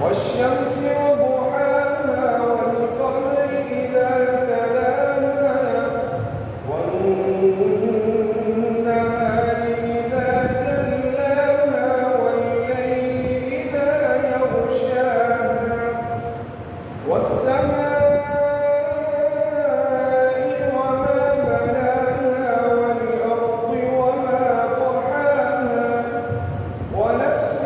والشمس وضحاها والقمر إذا تلاها والنهار إذا جلاها والليل إذا يغشاها والسماء وما بناها والأرض وما طحاها ونفس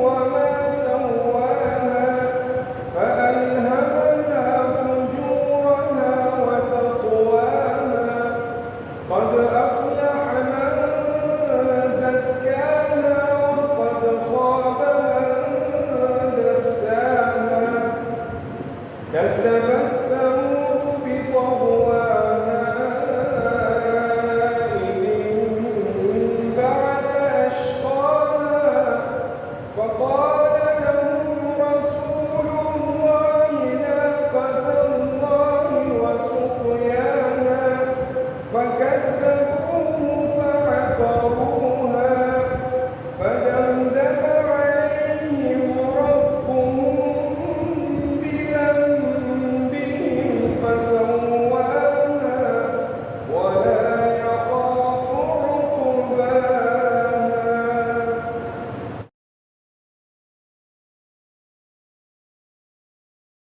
وما سواها فألهمها فجورها وتقواها قد أفلح من زكاها وقد خاب من دساها كذبت ثمود بطغواها إذ انبعث أشقاها فقال